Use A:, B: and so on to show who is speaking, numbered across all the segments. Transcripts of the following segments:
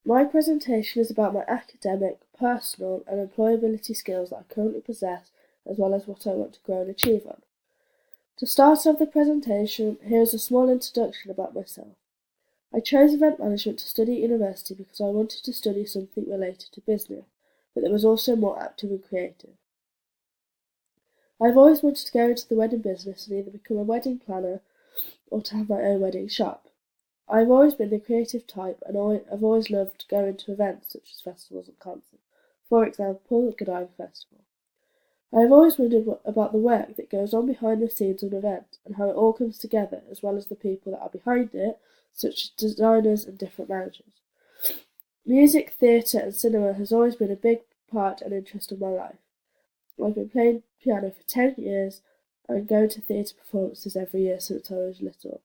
A: My presentation is about my academic, personal and employability skills that I currently possess, as well as what I want to grow and achieve on. To start off the presentation, here is a small introduction about myself. I chose event management to study at university because I wanted to study something related to business, but that was also more active and creative. I've always wanted to go into the wedding business and either become a wedding planner or to have my own wedding shop. I've always been the creative type and I've always loved going to events such as festivals and concerts, for example the Godiva Festival. I have always wondered about the work that goes on behind the scenes of an event and how it all comes together, as well as the people that are behind it, such as designers and different managers. Music, theatre and cinema has always been a big part and interest of my life. I've been playing piano for 10 years and going to theatre performances every year since I was little.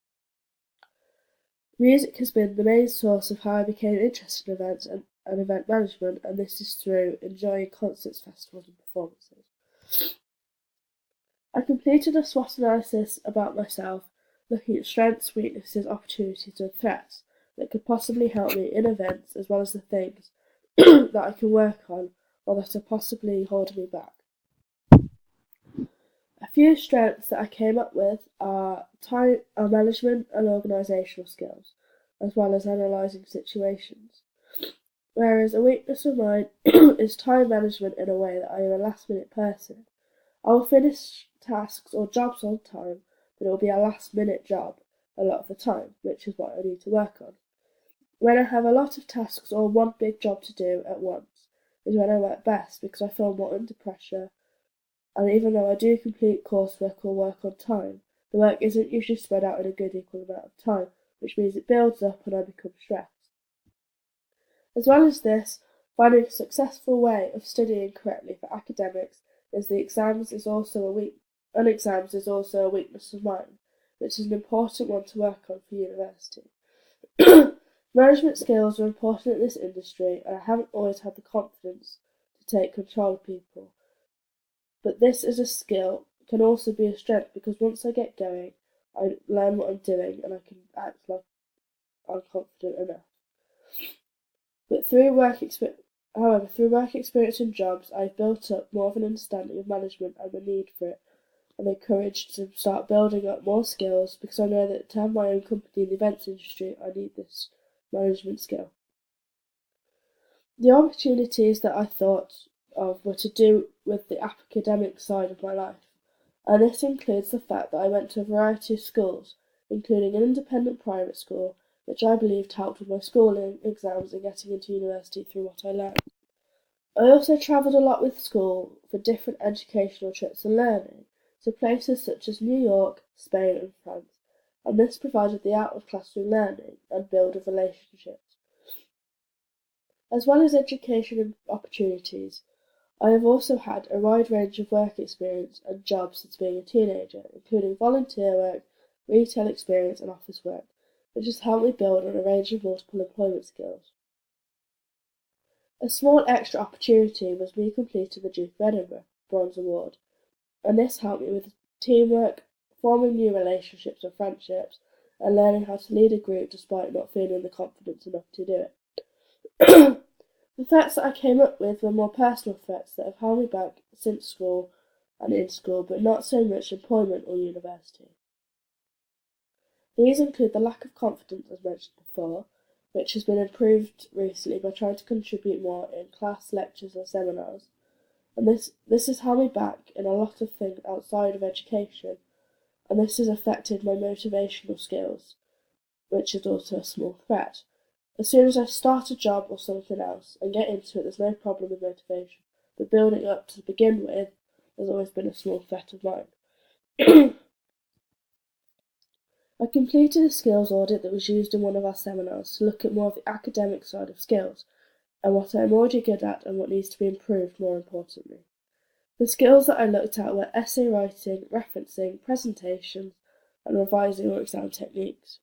A: Music has been the main source of how I became interested in events and event management, and this is through enjoying concerts, festivals and performances. I completed a SWOT analysis about myself, looking at strengths, weaknesses, opportunities and threats that could possibly help me in events, as well as the things that I can work on or that are possibly holding me back. A few strengths that I came up with are management and organisational skills, as well as analysing situations. Whereas a weakness of mine is time management in a way that I am a last-minute person. I will finish tasks or jobs on time, but it will be a last-minute job a lot of the time, which is what I need to work on. When I have a lot of tasks or one big job to do at once is when I work best because I feel more under pressure, and even though I do complete coursework or work on time, the work isn't usually spread out in a good equal amount of time, which means it builds up and I become stressed. As well as this, finding a successful way of studying correctly for academics is exams is also a weakness of mine, which is an important one to work on for university. Management skills are important in this industry, and I haven't always had the confidence to take control of people. But this as a skill can also be a strength because once I get going, I learn what I'm doing and I can act like I'm confident enough. But through work experience and jobs, I've built up more of an understanding of management and the need for it, and the courage to start building up more skills because I know that to have my own company in the events industry, I need this management skill. The opportunities that I thought of were to do with the academic side of my life, and this includes the fact that I went to a variety of schools, including an independent private school, which I believed helped with my schooling, exams and getting into university through what I learned. I also travelled a lot with school for different educational trips and learning, to places such as New York, Spain and France, and this provided the out-of-classroom learning and build of relationships. As well as education opportunities, I have also had a wide range of work experience and jobs since being a teenager, including volunteer work, retail experience and office work, which has helped me build on a range of multiple employment skills. A small extra opportunity was me completing the Duke of Edinburgh Bronze Award, and this helped me with teamwork, forming new relationships and friendships, and learning how to lead a group despite not feeling the confidence enough to do it. The threats that I came up with were more personal threats that have held me back since school and in school, but not so much employment or university. These include the lack of confidence, as mentioned before, which has been improved recently by trying to contribute more in class, lectures and seminars, and this has held me back in a lot of things outside of education, and this has affected my motivational skills, which is also a small threat. As soon as I start a job or something else and get into it, there's no problem with motivation, but building up to begin with has always been a small threat of mine. I completed a skills audit that was used in one of our seminars to look at more of the academic side of skills, and what I'm already good at and what needs to be improved more importantly. The skills that I looked at were essay writing, referencing, presentations, and revising or exam techniques.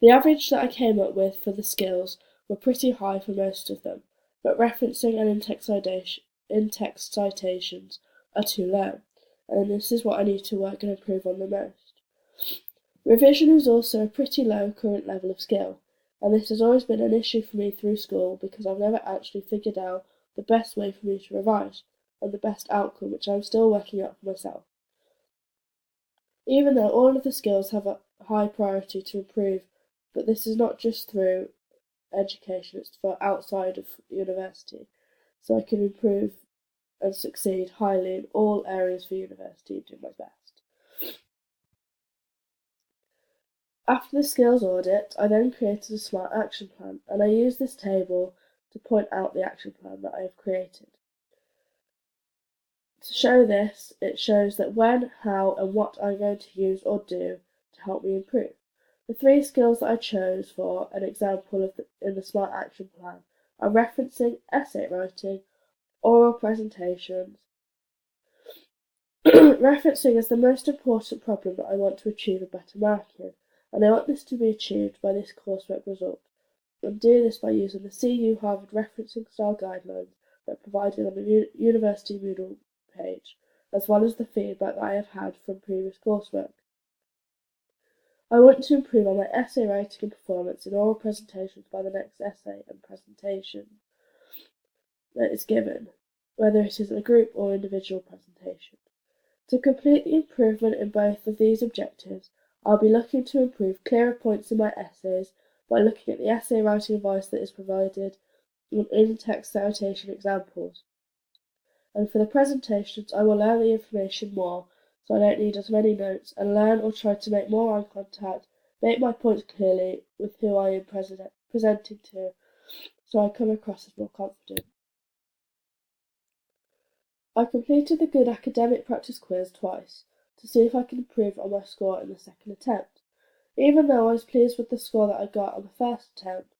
A: The average that I came up with for the skills were pretty high for most of them, but referencing and in-text citations are too low, and this is what I need to work and improve on the most. Revision is also a pretty low current level of skill, and this has always been an issue for me through school because I've never actually figured out the best way for me to revise and the best outcome, which I'm still working out for myself. Even though all of the skills have a high priority to improve, but this is not just through education, it's for outside of university, so I can improve and succeed highly in all areas for university and do my best. After the skills audit, I then created a SMART action plan, and I used this table to point out the action plan that I have created. To show this, it shows that when, how, and what I'm going to use or do to help me improve. The 3 skills that I chose for an example in the SMART action plan are referencing, essay writing, oral presentations. Referencing is the most important problem that I want to achieve a better mark in, and I want this to be achieved by this coursework result, and do this by using the CU Harvard referencing style guidelines that are provided on the University Moodle page, as well as the feedback that I have had from previous coursework. I want to improve on my essay writing and performance in oral presentations by the next essay and presentation that is given, whether it is a group or individual presentation. To complete the improvement in both of these objectives, I'll be looking to improve clearer points in my essays by looking at the essay writing advice that is provided and in-text citation examples. And for the presentations, I will learn the information more, so I don't need as many notes, and learn or try to make more eye contact, make my points clearly with who I am presenting to, so I come across as more confident. I completed the Good Academic Practice quiz twice, to see if I could improve on my score in the second attempt. Even though I was pleased with the score that I got on the first attempt,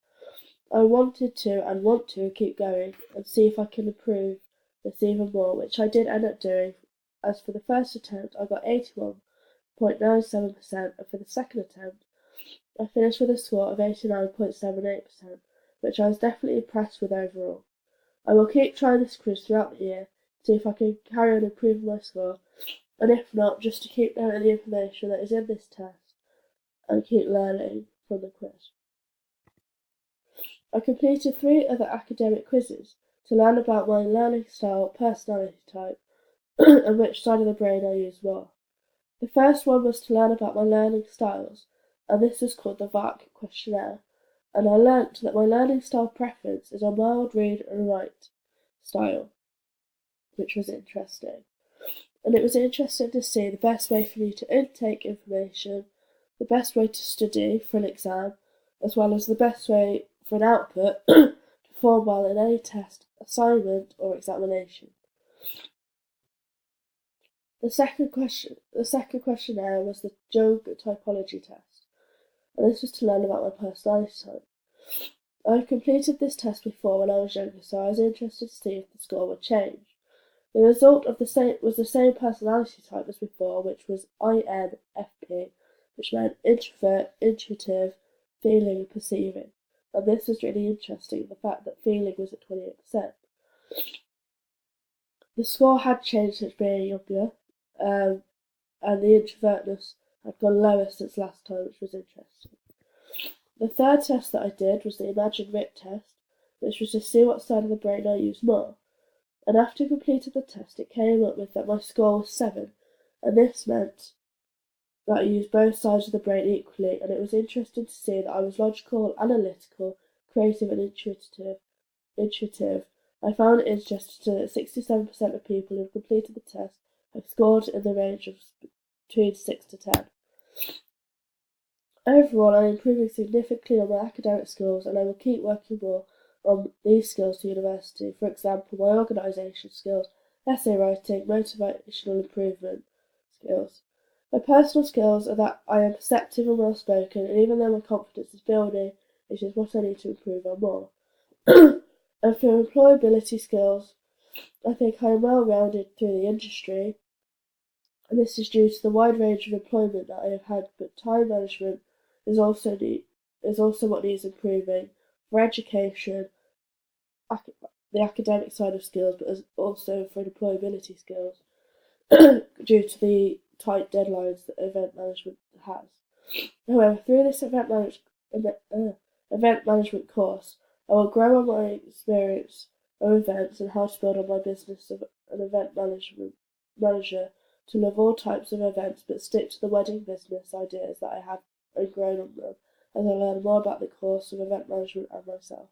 A: I wanted to and want to keep going and see if I can improve this even more, which I did end up doing. As for the first attempt, I got 81.97%, and for the second attempt, I finished with a score of 89.78%, which I was definitely impressed with overall. I will keep trying this quiz throughout the year, see if I can carry on improving my score, and if not, just to keep noting the information that is in this test and keep learning from the quiz. I completed 3 other academic quizzes to learn about my learning style, personality type, and which side of the brain I use more. The first one was to learn about my learning styles, and this is called the VARC questionnaire, and I learnt that my learning style preference is a mild read and write style, which was interesting. And it was interesting to see the best way for me to intake information, the best way to study for an exam, as well as the best way for an output to perform well in any test, assignment, or examination. The second questionnaire was the Jung typology test, and this was to learn about my personality type. I had completed this test before when I was younger, so I was interested to see if the score would change. The result was the same personality type as before, which was INFP, which meant introvert, intuitive, feeling and perceiving. And this was really interesting, the fact that feeling was at 28%. The score had changed since being younger, and the introvertness had gone lower since last time, which was interesting. The third test that I did was the Imagine Writ test, which was to see what side of the brain I used more. And after completing the test, it came up with that my score was 7, and this meant that I used both sides of the brain equally, and it was interesting to see that I was logical, analytical, creative, and intuitive. I found it interesting that 67% of people who have completed the test have scored in the range of between 6 to 10. Overall, I'm improving significantly on my academic skills, and I will keep working more on these skills to university. For example, my organisation skills, essay writing, motivational improvement skills. My personal skills are that I am perceptive and well spoken, and even though my confidence is building, it is what I need to improve on more. And for employability skills, I think I am well rounded through the industry, and this is due to the wide range of employment that I have had, but time management is also what needs improving for education, the academic side of skills, but also for employability skills due to the tight deadlines that event management has. However, through this event event management course. I will grow on my experience of events and how to build on my business of an event manager to love all types of events but stick to the wedding business ideas that I have and grown on them as I learn more about the course of event management and myself.